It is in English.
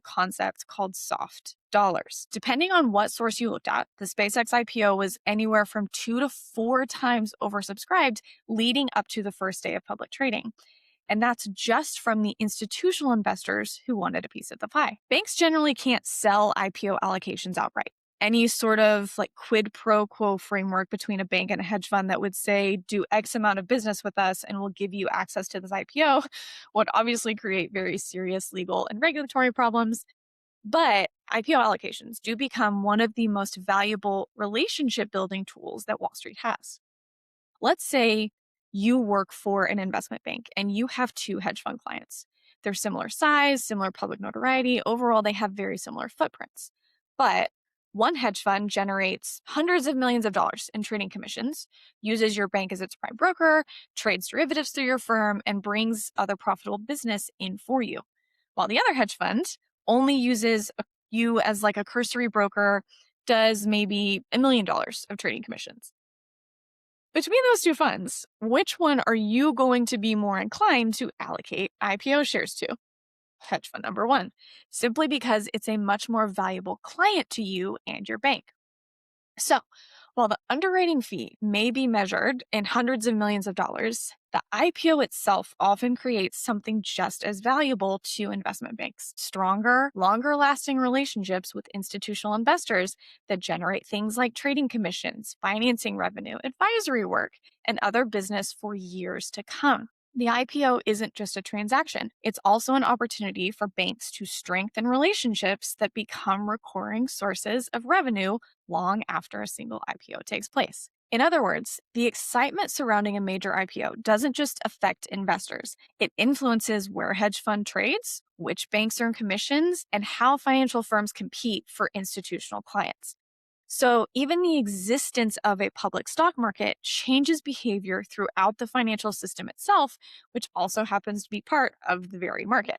concept called soft dollars. Depending on what source you looked at, the SpaceX IPO was anywhere from 2 to 4 times oversubscribed leading up to the first day of public trading. And that's just from the institutional investors who wanted a piece of the pie. Banks generally can't sell IPO allocations outright. Any sort of like quid pro quo framework between a bank and a hedge fund that would say, do X amount of business with us and we'll give you access to this IPO would obviously create very serious legal and regulatory problems. But IPO allocations do become one of the most valuable relationship building tools that Wall Street has. Let's say you work for an investment bank and you have 2 hedge fund clients. They're similar size, similar public notoriety. Overall, they have very similar footprints. But one hedge fund generates hundreds of millions of dollars in trading commissions, uses your bank as its prime broker, trades derivatives through your firm, and brings other profitable business in for you. While the other hedge fund only uses you as like a cursory broker, does maybe $1 million of trading commissions. Between those 2 funds, which one are you going to be more inclined to allocate IPO shares to? Hedge fund number 1, simply because it's a much more valuable client to you and your bank. So, while the underwriting fee may be measured in hundreds of millions of dollars, the IPO itself often creates something just as valuable to investment banks: stronger, longer lasting relationships with institutional investors that generate things like trading commissions, financing revenue, advisory work, and other business for years to come. The IPO isn't just a transaction. It's also an opportunity for banks to strengthen relationships that become recurring sources of revenue long after a single IPO takes place. In other words, the excitement surrounding a major IPO doesn't just affect investors. It influences where hedge fund trades, which banks earn commissions, and how financial firms compete for institutional clients. So even the existence of a public stock market changes behavior throughout the financial system itself, which also happens to be part of the very market.